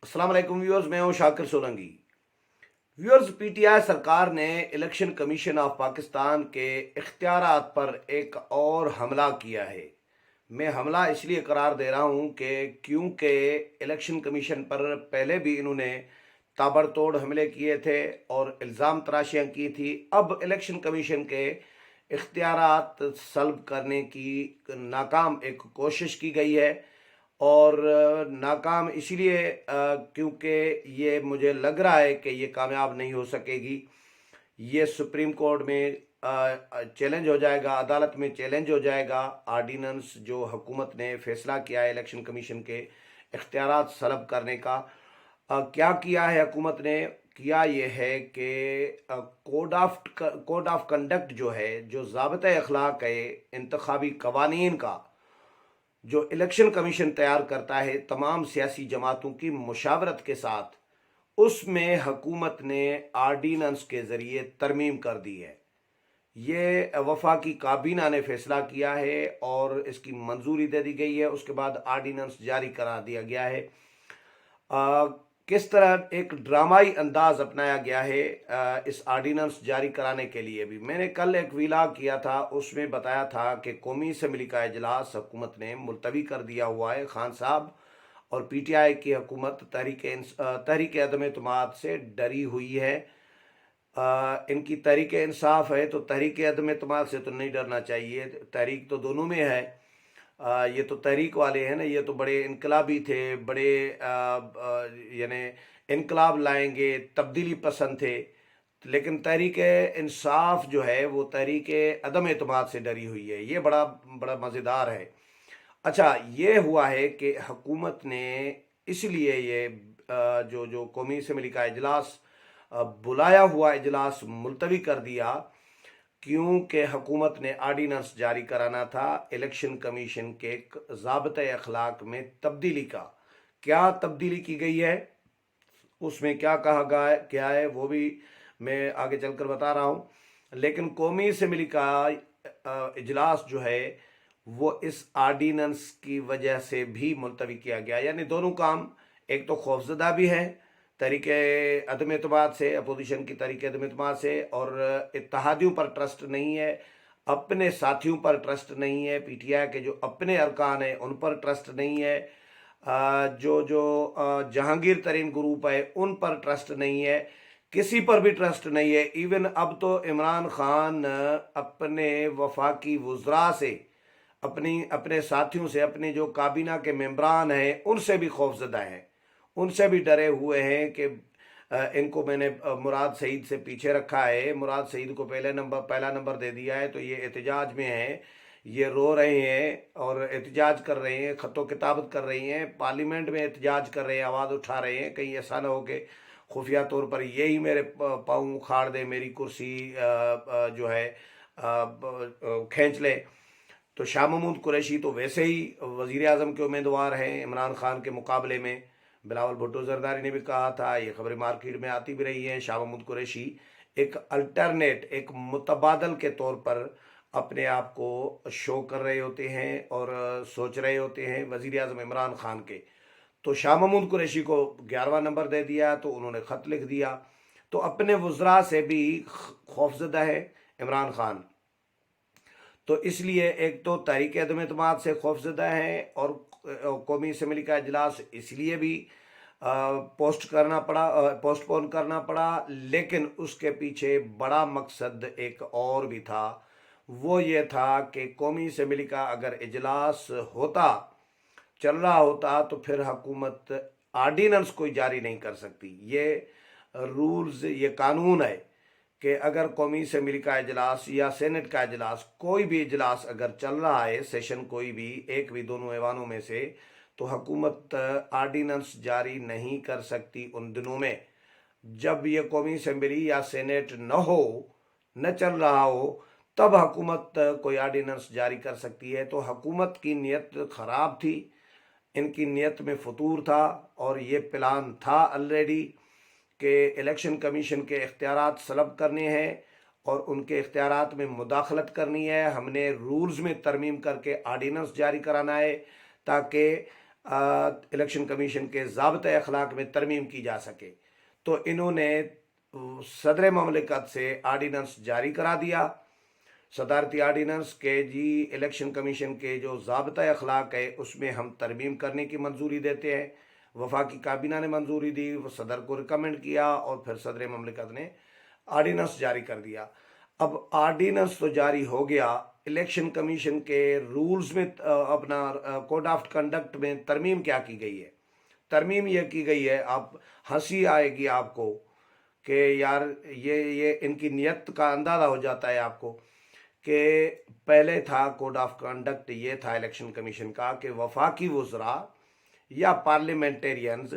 अस्सलाम वालेकुम व्यूअर्स, मैं हूं शाकिर सोलंकी। व्यूअर्स, पीटीआई सरकार ने इलेक्शन कमीशन ऑफ पाकिस्तान के इख्तियारात पर एक और हमला किया है। मैं हमला इसलिए करार दे रहा हूं कि क्योंकि इलेक्शन कमीशन पर पहले भी इन्होंने ताबड़तोड़ हमले किए थे और इल्ज़ाम तराशियां की थी। अब इलेक्शन कमीशन के इख्तियारात सल्ब करने की नाकाम एक कोशिश की गई है और नाकाम इसलिए क्योंकि ये मुझे लग रहा है कि ये कामयाब नहीं हो सकेगी। ये सुप्रीम कोर्ट में चैलेंज हो जाएगा, अदालत में चैलेंज हो जाएगा। आर्डीनेंस जो हुकूमत ने फैसला किया है इलेक्शन कमीशन के इख्तियारात सल्ब करने का, क्या किया है हुकूमत ने? किया ये है कि कोड ऑफ कंडक्ट जो है, जो ज़ाबिता अखलाक है इंतखाबी कवानीन का, जो इलेक्शन कमीशन तैयार करता है तमाम सियासी जमातों की मुशावरत के साथ, उसमें हुकूमत ने आर्डीनेंस के ज़रिए तरमीम कर दी है। ये वफाकी काबीना ने फैसला किया है और इसकी मंजूरी दे दी गई है। उसके बाद आर्डीनेंस जारी करा दिया गया है। किस तरह एक ड्रामाई अंदाज अपनाया गया है इस आर्डीनेंस जारी कराने के लिए भी। मैंने कल एक वीलाग किया था, उसमें बताया था कि कौमी असम्बली का इजलास हुकूमत ने मुलतवी कर दिया हुआ है। खान साहब और पीटीआई की हुकूमत तहरीक अदम एतमाद से डरी हुई है। इनकी तहरीक इंसाफ है तो तहरीक अदम एतमाद से तो नहीं डरना चाहिए। तहरीक तो दोनों में है। ये तो तहरीक वाले हैं ना, ये तो बड़े इनकलाबी थे, बड़े यानी इनकलाब लाएंगे, तब्दीली पसंद थे। लेकिन तहरीक इंसाफ जो है वो तहरीक अदम एतमाद से डरी हुई है। ये बड़ा बड़ा मज़ेदार है। अच्छा, ये हुआ है कि हुकूमत ने इसलिए ये जो जो कौमी असम्बली का इजलास, बुलाया हुआ इजलास मुलतवी कर दिया, क्योंकि हुकूमत ने आर्डीनेंस जारी कराना था इलेक्शन कमीशन के ज़ाबिता अखलाक में तब्दीली का। क्या तब्दीली की गई है, उसमें क्या कहा गया है, वो भी मैं आगे चलकर बता रहा हूँ। लेकिन कौमी असम्बली का इजलास जो है वो इस आर्डीनेंस की वजह से भी मुलतवी किया गया। यानी दोनों काम, एक तो खौफजदा भी है तरीके अदम एतमाद से, अपोजिशन की तरीके अदम एतमाद से, और इत्तेहादियों पर ट्रस्ट नहीं है, अपने साथियों पर ट्रस्ट नहीं है, पीटीआई के जो अपने अरकान हैं उन पर ट्रस्ट नहीं है, जो जो जहांगीर तरीन ग्रुप है उन पर ट्रस्ट नहीं है, किसी पर भी ट्रस्ट नहीं है। इवन अब तो इमरान खान अपने वफाकी वुज़रा से, अपने साथियों से, अपने जो काबीना के मेंबरान हैं उनसे भी खौफजदा हैं, उनसे भी डरे हुए हैं कि इनको मैंने मुराद सईद से पीछे रखा है, मुराद सईद को पहला नंबर दे दिया है, तो ये एहतजाज में हैं, ये रो रहे हैं और एहतजाज कर रहे हैं, ख़तो किताबत कर रही हैं, पार्लियामेंट में एहतजाज कर रहे हैं, आवाज़ उठा रहे हैं। कहीं ऐसा ना हो कि खुफिया तौर पर यही मेरे पाँव उखाड़ दे, मेरी कुर्सी जो है खींच ले। तो शाह महमूद कुरैशी तो वैसे ही वज़ीर आज़म के उम्मीदवार हैं इमरान खान के मुकाबले में। बिलावल भुट्टो जरदारी ने भी कहा था, ये खबरें मार्केट में आती भी रही हैं, शाह महमूद कुरैशी एक अल्टरनेट, एक मुतबादल के तौर पर अपने आप को शो कर रहे होते हैं और सोच रहे होते हैं वज़ीर आज़म इमरान खान के। तो शाह महमूद कुरैशी को 11वां नंबर दे दिया, तो उन्होंने ख़त लिख दिया। तो अपने वज़रा से भी खौफजदा है इमरान खान। तो इसलिए एक तो तहरीक अदम एतमाद से खौफजदा है, और कौमी असम्बली का इजलास इसलिए भी पोस्टपोन करना पड़ा। लेकिन उसके पीछे बड़ा मकसद एक और भी था। वो ये था कि कौमी असम्बली का अगर इजलास चल रहा होता तो फिर हुकूमत आर्डीनेंस कोई जारी नहीं कर सकती। ये रूल्स, ये कानून है कि अगर कौमी असम्बली का इजलास या सेनेट का इजलास, कोई भी इजलास अगर चल रहा है, सेशन कोई भी, एक भी दोनों ऐवानों में से, तो हुकूमत आर्डीनेंस जारी नहीं कर सकती उन दिनों में जब ये कौमी असम्बली या सेनेट न चल रहा हो, तब हुकूमत कोई आर्डीनेंस जारी कर सकती है। तो हुकूमत की नीयत ख़राब थी, इनकी नीयत में फतूर था, और ये प्लान था ऑलरेडी कि इलेक्शन कमीशन के इख्तियारात सलब करने हैं और उनके इख्तियारात में मुदाखलत करनी है। हमने रूल्स में तरमीम करके आर्डीनेंस जारी कराना है ताकि इलेक्शन कमीशन के ज़ाब्ते अखलाक में तरमीम की जा सके। तो इन्होंने सदर ममलिकत से आर्डीनेंस जारी करा दिया, सदारती आर्डीनेंस के जी इलेक्शन कमीशन के जो ज़ाब्ता अखलाक है उसमें हम तरमीम करने की मंजूरी देते हैं। वफाकी काबीना ने मंजूरी दी, वो सदर को रिकमेंड किया और फिर सदर ममलिकत ने आर्डीनेंस जारी कर दिया। अब आर्डीनेंस तो जारी हो गया, इलेक्शन कमीशन के रूल्स में अपना कोड ऑफ कंडक्ट में तरमीम क्या की गई है? तरमीम यह की गई है, आप हंसी आएगी आपको कि यार ये इनकी नियत का अंदाज़ा हो जाता है आपको कि पहले था कोड ऑफ कंडक्ट ये था इलेक्शन कमीशन का कि वफाकी वज़रा या पार्लियामेंटेरियंस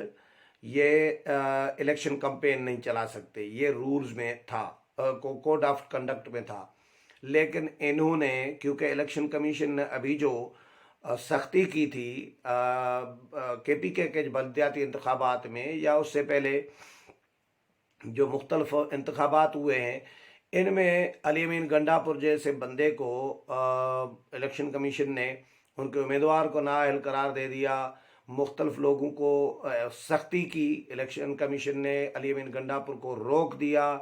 ये इलेक्शन कैंपेन नहीं चला सकते, ये रूल्स में था, कोड ऑफ कंडक्ट में था। लेकिन इन्होंने, क्योंकि इलेक्शन कमीशन ने अभी जो सख्ती की थी KPK के बलदियाती इंतखाबात में या उससे पहले जो मुख्तलिफ इंतखाबात हुए हैं, इनमें अली अमीन गंडापुर जैसे बंदे को इलेक्शन कमीशन ने उनके उम्मीदवार को नाअहल करार दे दिया। मुख्तलिफ लोगों को सख्ती की, इलेक्शन कमीशन ने अली अमीन गंडापुर को रोक दिया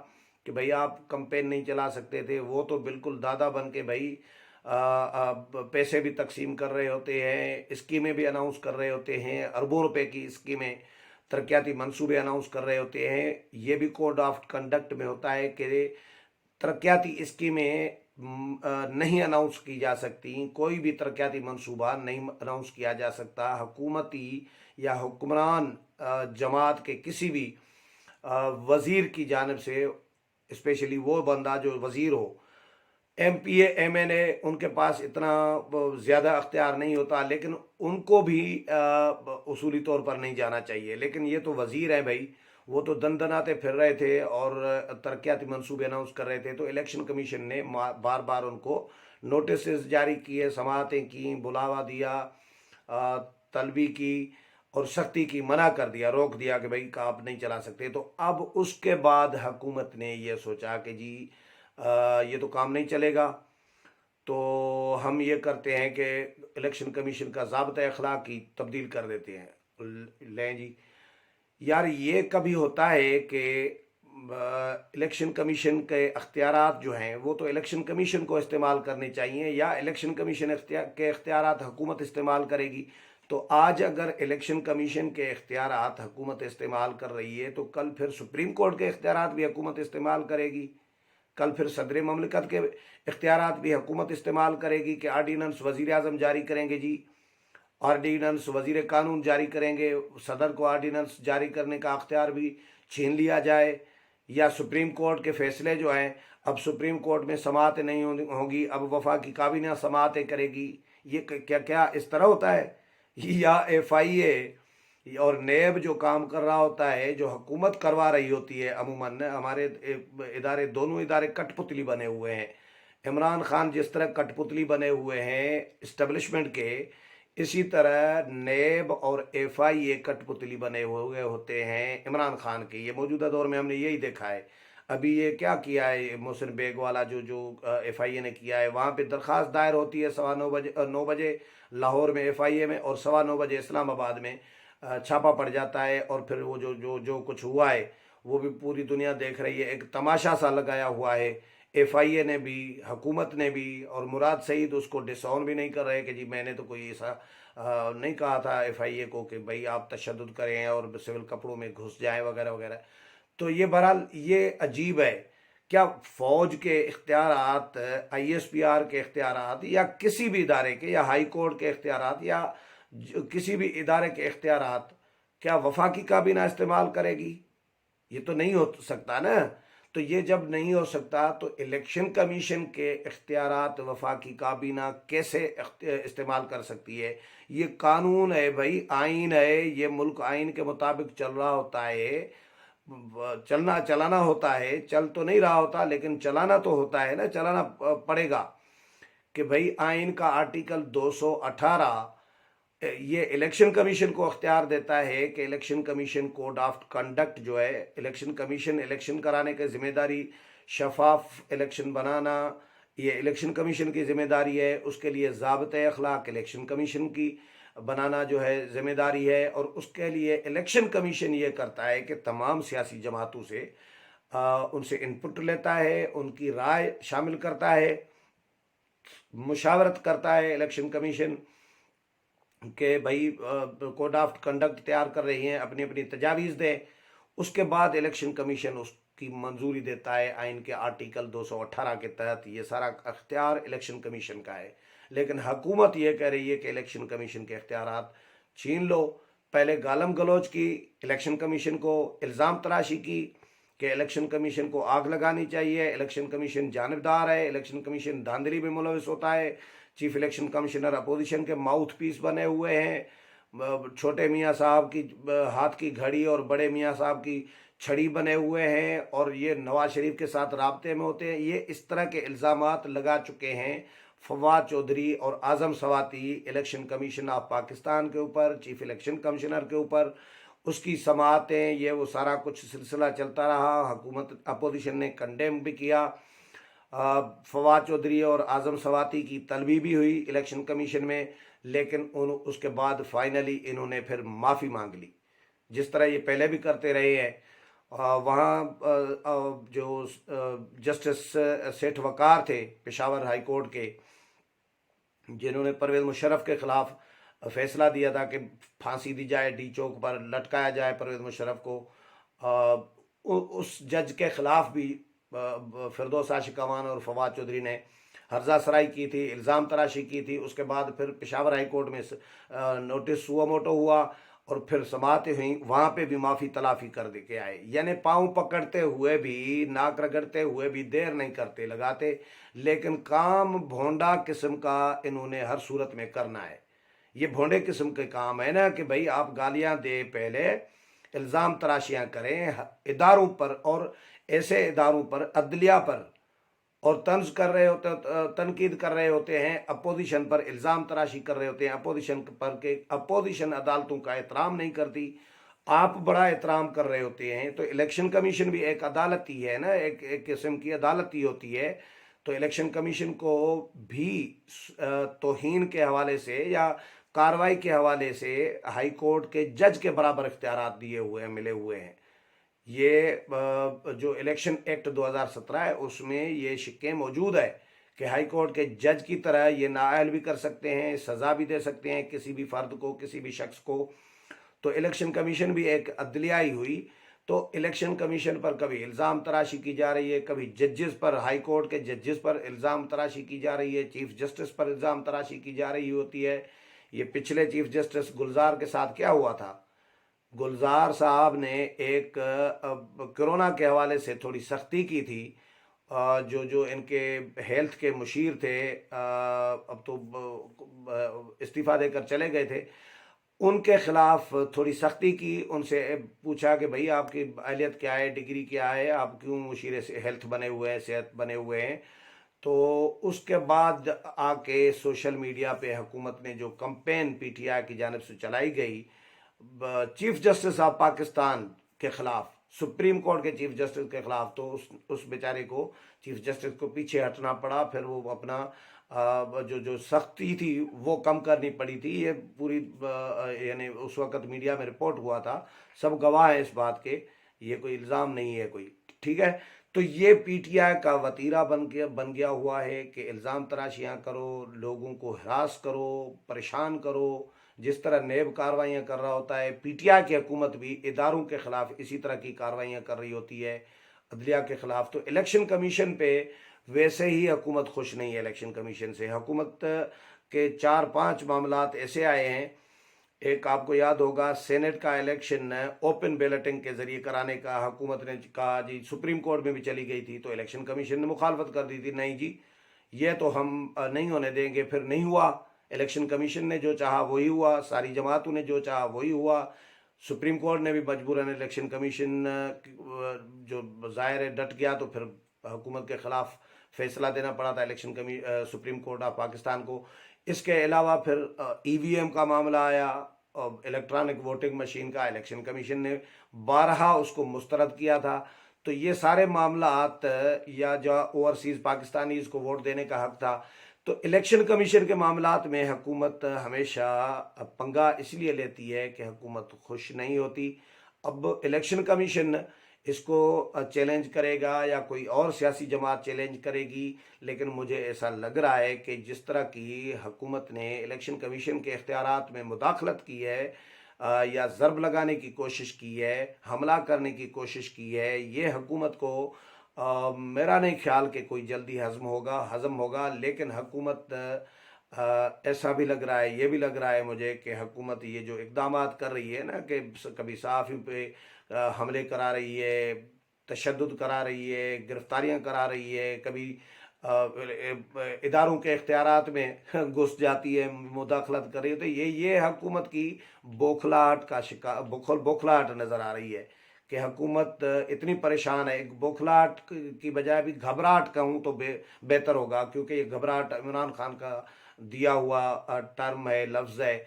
कि भाई आप कैंपेन नहीं चला सकते थे। वो तो बिल्कुल दादा बन के भाई पैसे भी तकसीम कर रहे होते हैं, स्कीमें भी अनाउंस कर रहे होते हैं, अरबों रुपए की स्कीमें, तरक्याती मंसूबे अनाउंस कर रहे होते हैं। ये भी कोड ऑफ कंडक्ट में होता है कि तरक्याती स्कीमें नहीं अनाउंस की जा सकती, कोई भी तरक्याती मंसूबा नहीं अनाउंस किया जा सकता। हुकूमती या हुक्मरान जमात के किसी भी वज़ीर की जानिब से, स्पेशली वो बंदा जो वज़ीर हो, MPA MNA, उनके पास इतना ज़्यादा अख्तियार नहीं होता, लेकिन उनको भी उसूली तौर पर नहीं जाना चाहिए। लेकिन ये तो वज़ीर हैं भाई, वो तो दंदनाते फिर रहे थे और तरक्याती मंसूबे अनाउंस कर रहे थे। तो इलेक्शन कमीशन ने बार बार उनको नोटिस जारी किए, समाअतें की, बुलावा दिया, तलबी की और सख्ती की, मना कर दिया, रोक दिया कि भाई आप नहीं चला सकते। तो अब उसके बाद हुकूमत ने ये सोचा कि जी ये तो काम नहीं चलेगा, तो हम ये करते हैं कि इलेक्शन कमीशन का ज़ाब्ता अखलाक की तब्दील कर देते हैं। लें जी, यार ये कभी होता है कि इलेक्शन कमीशन के अख्तियारात जो हैं वो तो इलेक्शन कमीशन को इस्तेमाल करने चाहिए, या इलेक्शन कमीशन के अख्तियारात हुकूमत इस्तेमाल करेगी। तो आज अगर इलेक्शन कमीशन के इख्तियारात हुकूमत इस्तेमाल कर रही है, तो कल फिर सुप्रीम कोर्ट के इख्तियारात भी हुकूमत इस्तेमाल करेगी, कल फिर सदर ममलिकत के इख्तियारात भी हुकूमत इस्तेमाल करेगी कि आर्डीनेंस वज़ीर आज़म जारी करेंगे जी, आर्डीनेंस वज़ीर कानून जारी करेंगे, सदर को आर्डीनेंस जारी करने का अख्तियार भी छीन लिया जाए। या सुप्रीम कोर्ट के फैसले जो हैं, अब सुप्रीम कोर्ट में समाअतें नहीं होंगी, अब वफाकी काबीना समाअतें करेगी। ये क्या क्या इस तरह होता है? या FIA और नेब जो काम कर रहा होता है, जो हुकूमत करवा रही होती है, अमूमन हमारे इदारे, दोनों इदारे कठपुतली बने हुए हैं। इमरान खान जिस तरह कठपुतली बने हुए हैं इस्टेब्लिशमेंट के, इसी तरह नेब और FIA कठपुतली बने हुए होते हैं इमरान खान के। ये मौजूदा दौर में हमने यही देखा है। अभी ये क्या किया है मोहसिन बेग वाला, जो FIA ने किया है, वहाँ पे दरख्वास्त दायर होती है 9 बजे लाहौर में FIA में, और 9:15 बजे इस्लामाबाद में छापा पड़ जाता है। और फिर वो जो कुछ हुआ है वो भी पूरी दुनिया देख रही है, एक तमाशा सा लगाया हुआ है। FIA ने भी, हुकूमत ने भी, और मुराद सईद उसको डिसऑन भी नहीं कर रहे कि जी मैंने तो कोई ऐसा नहीं कहा था FIA को कि भाई आप तशद्दुद करें और सिविल कपड़ों में घुस जाएं वगैरह वगैरह। तो ये बहरहाल ये अजीब है, क्या फ़ौज के इख्तियारात, ISPR के इख्तियारात, या किसी भी इदारे के, या हाई कोर्ट के इख्तियारात, या किसी भी इदारे के इख्तियारात क्या वफाकी काबीना इस्तेमाल करेगी? ये तो नहीं हो सकता ना। तो ये जब नहीं हो सकता तो इलेक्शन कमीशन के इख्तियारात वफाकी काबीना कैसे इस्तेमाल कर सकती है? ये कानून है भाई, आइन है, ये मुल्क आइन के मुताबिक चल रहा होता है, चलाना होता है। चल तो नहीं रहा होता लेकिन चलाना तो होता है ना, चलाना पड़ेगा। कि भाई आइन का आर्टिकल 218 ये इलेक्शन कमीशन को अख्तियार देता है कि election commission code of conduct जो है, इलेक्शन कमीशन इलेक्शन कराने की जिम्मेदारी, शफाफ इलेक्शन बनाना, ये इलेक्शन कमीशन की जिम्मेदारी है। उसके लिए ज़ाब्ते अखलाक इलेक्शन कमीशन की بنانا جو ہے ذمہ داری ہے، اور اس کے لیے الیکشن کمیشن یہ کرتا ہے کہ تمام سیاسی جماعتوں سے ان سے انپٹ لیتا ہے، ان کی رائے شامل کرتا ہے، مشاورت کرتا ہے الیکشن کمیشن کہ بھائی کوڈ آف کنڈکٹ تیار کر رہی ہیں، اپنی اپنی تجاویز دیں۔ اس کے بعد الیکشن کمیشن اس کی منظوری دیتا ہے آئین کے آرٹیکل 218 کے تحت۔ یہ سارا اختیار الیکشن کمیشن کا ہے، لیکن حکومت یہ کہہ رہی ہے کہ الیکشن کمیشن کے اختیارات چھین لو۔ پہلے گالم گلوچ کی، الیکشن کمیشن کو الزام تراشی کی کہ الیکشن کمیشن کو آگ لگانی چاہیے، الیکشن کمیشن جانبدار ہے، الیکشن کمیشن دھاندلی میں ملوث ہوتا ہے، چیف الیکشن کمشنر اپوزیشن کے ماؤتھ پیس بنے ہوئے ہیں، چھوٹے میاں صاحب کی ہاتھ کی گھڑی اور بڑے میاں صاحب کی چھڑی بنے ہوئے ہیں، اور یہ نواز شریف کے ساتھ رابطے میں ہوتے ہیں۔ یہ اس طرح کے الزامات لگا چکے ہیں فواد چودھری اور Azam Swati election commission of Pakistan کے اوپر، چیف الیکشن کمشنر کے اوپر۔ اس کی سماعتیں، یہ وہ سارا کچھ سلسلہ چلتا رہا، حکومت اپوزیشن نے کنڈیم بھی کیا، فواد چودھری اور اعظم سواتی کی طلبی بھی ہوئی الیکشن کمیشن میں، لیکن اس کے بعد فائنلی انہوں نے پھر معافی مانگ لی، جس طرح یہ پہلے بھی کرتے رہے ہیں۔ وہاں جو جسٹس سیٹھ وقار تھے پشاور ہائی کورٹ کے، جنہوں نے پرویز مشرف کے خلاف فیصلہ دیا تھا کہ پھانسی دی جائے، ڈی چوک پر لٹکایا جائے پرویز مشرف کو، اس جج کے خلاف بھی فردوس عاشق امان اور فواد چودھری نے ہرزہ سرائی کی تھی، الزام تراشی کی تھی۔ اس کے بعد پھر پشاور ہائی کورٹ میں نوٹس سوا موٹو ہوا، اور پھر سماعتیں ہوئیں، وہاں پہ بھی معافی تلافی کر دے کے آئے۔ یعنی پاؤں پکڑتے ہوئے بھی، ناک رگڑتے ہوئے بھی دیر نہیں کرتے لگاتے، لیکن کام بھونڈا قسم کا انہوں نے ہر صورت میں کرنا ہے۔ یہ بھونڈے قسم کے کام ہے نا کہ بھائی آپ گالیاں دے، پہلے الزام تراشیاں کریں اداروں پر، اور ایسے اداروں پر، عدلیہ پر، اور طنز کر رہے ہوتے، تنقید کر رہے ہوتے ہیں، اپوزیشن پر الزام تراشی کر رہے ہوتے ہیں اپوزیشن پر، کہ اپوزیشن عدالتوں کا احترام نہیں کرتی، آپ بڑا احترام کر رہے ہوتے ہیں۔ تو الیکشن کمیشن بھی ایک عدالت ہی ہے نا، ایک قسم کی عدالت ہی ہوتی ہے۔ تو الیکشن کمیشن کو بھی توہین کے حوالے سے یا کاروائی کے حوالے سے ہائی کورٹ کے جج کے برابر اختیارات دیے ہوئے ہیں، ملے ہوئے ہیں۔ یہ جو الیکشن ایکٹ 2017 ہے، اس میں یہ شقیں موجود ہے کہ ہائی کورٹ کے جج کی طرح یہ نااہل بھی کر سکتے ہیں، سزا بھی دے سکتے ہیں کسی بھی فرد کو، کسی بھی شخص کو۔ تو الیکشن کمیشن بھی ایک عدلیہ ہی ہوئی۔ تو الیکشن کمیشن پر کبھی الزام تراشی کی جا رہی ہے، کبھی ججز پر، ہائی کورٹ کے ججز پر الزام تراشی کی جا رہی ہے، چیف جسٹس پر الزام تراشی کی جا رہی ہوتی ہے۔ یہ پچھلے چیف جسٹس گلزار کے ساتھ کیا ہوا تھا؟ گلزار صاحب نے ایک کرونا کے حوالے سے تھوڑی سختی کی تھی، جو ان کے ہیلتھ کے مشیر تھے، اب تو استعفیٰ دے کر چلے گئے تھے، ان کے خلاف تھوڑی سختی کی، ان سے پوچھا کہ بھئی آپ کی اہلیت کیا ہے، ڈگری کیا ہے، آپ کیوں مشیر ہیلتھ بنے ہوئے ہیں، صحت بنے ہوئے ہیں؟ تو اس کے بعد آ کے سوشل میڈیا پہ حکومت نے جو کمپین پی ٹی آئی کی جانب سے چلائی گئی چیف جسٹس آف پاکستان کے خلاف، سپریم کورٹ کے چیف جسٹس کے خلاف، تو اس بیچارے کو، چیف جسٹس کو پیچھے ہٹنا پڑا، پھر وہ اپنا جو سختی تھی وہ کم کرنی پڑی تھی۔ یہ پوری یعنی اس وقت میڈیا میں رپورٹ ہوا تھا، سب گواہ ہیں اس بات کے، یہ کوئی الزام نہیں ہے کوئی، ٹھیک ہے۔ تو یہ پی ٹی آئی کا وتیرہ بن گیا ہوا ہے کہ الزام تراشیاں کرو، لوگوں کو ہراس کرو، پریشان کرو، جس طرح نیب کاروائیاں کر رہا ہوتا ہے، پی ٹی آئی کی حکومت بھی اداروں کے خلاف اسی طرح کی کاروائیاں کر رہی ہوتی ہے، عدلیہ کے خلاف۔ تو الیکشن کمیشن پہ ویسے ہی حکومت خوش نہیں ہے۔ الیکشن کمیشن سے حکومت کے 4-5 معاملات ایسے آئے ہیں۔ ایک آپ کو یاد ہوگا، سینٹ کا الیکشن اوپن بیلٹنگ کے ذریعے کرانے کا حکومت نے کہا جی، سپریم کورٹ میں بھی چلی گئی تھی، تو الیکشن کمیشن نے مخالفت کر دی تھی، نہیں جی یہ تو ہم نہیں ہونے دیں گے۔ پھر نہیں ہوا، الیکشن کمیشن نے جو چاہا وہی ہوا، ساری جماعتوں نے جو چاہا وہی ہوا۔ سپریم کورٹ نے بھی مجبوراً الیکشن کمیشن جو ظاہر ہے ڈٹ گیا، تو پھر حکومت کے خلاف فیصلہ دینا پڑا تھا سپریم کورٹ آف پاکستان کو۔ اس کے علاوہ پھر ای وی ایم کا معاملہ آیا، الیکٹرانک ووٹنگ مشین کا، الیکشن کمیشن نے بارہا اس کو مسترد کیا تھا۔ تو یہ سارے معاملات، یا جو اوورسیز پاکستانیز کو ووٹ دینے کا حق تھا، تو تو الیکشن کمیشن کے معاملات میں حکومت ہمیشہ پنگا اس لیے لیتی ہے کہ حکومت خوش نہیں ہوتی. اب الیکشن کمیشن اس کو چیلنج کرے گا یا کوئی اور سیاسی جماعت چیلنج کرے گی، لیکن مجھے ایسا لگ رہا ہے کہ جس طرح کی حکومت نے الیکشن کمیشن کے اختیارات میں مداخلت کی ہے یا ضرب لگانے کی کوشش کی ہے، حملہ کرنے کی کوشش کی ہے، یہ حکومت کو میرا نہیں خیال کہ کوئی جلدی ہضم ہوگا. لیکن حکومت ایسا بھی لگ رہا ہے، یہ بھی لگ رہا ہے مجھے کہ حکومت یہ جو اقدامات کر رہی ہے نا، کہ کبھی صحافی پہ حملے کرا رہی ہے، تشدد کرا رہی ہے، گرفتاریاں کرا رہی ہے، کبھی اداروں کے اختیارات میں گھس جاتی ہے، مداخلت کر رہی ہے، تو یہ حکومت کی بوکھلاہٹ کا شکار بوکھلاہٹ نظر آ رہی ہے کہ حکومت اتنی پریشان ہے. ایک بوکھلاہٹ کی بجائے بھی گھبراہٹ کہوں تو بہتر ہوگا، کیونکہ یہ گھبراہٹ عمران خان کا دیا ہوا ٹرم ہے، لفظ ہے.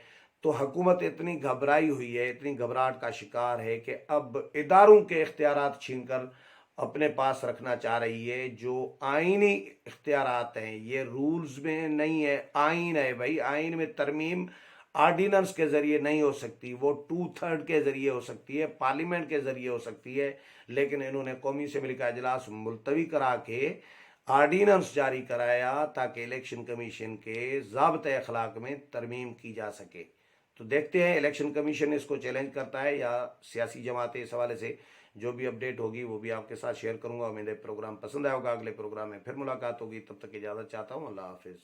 تو حکومت اتنی گھبرائی ہوئی ہے، اتنی گھبراہٹ کا شکار ہے کہ اب اداروں کے اختیارات چھین کر اپنے پاس رکھنا چاہ رہی ہے. جو آئینی اختیارات ہیں، یہ رولز میں نہیں ہے، آئین ہے بھائی. آئین میں ترمیم آرڈیننس کے ذریعے نہیں ہو سکتی، وہ 2/3 کے ذریعے ہو سکتی ہے، پارلیمنٹ کے ذریعے ہو سکتی ہے. لیکن انہوں نے قومی اسمبلی کا اجلاس ملتوی کرا کے آرڈیننس جاری کرایا تاکہ الیکشن کمیشن کے ضابطۂ اخلاق میں ترمیم کی جا سکے. تو دیکھتے ہیں الیکشن کمیشن اس کو چیلنج کرتا ہے یا سیاسی جماعتیں. اس حوالے سے جو بھی اپڈیٹ ہوگی وہ بھی آپ کے ساتھ شیئر کروں گا. میرے پروگرام پسند آئے ہوگا، اگلے پروگرام میں پھر ملاقات ہوگی. تب تک اجازت چاہتا ہوں. اللہ حافظ.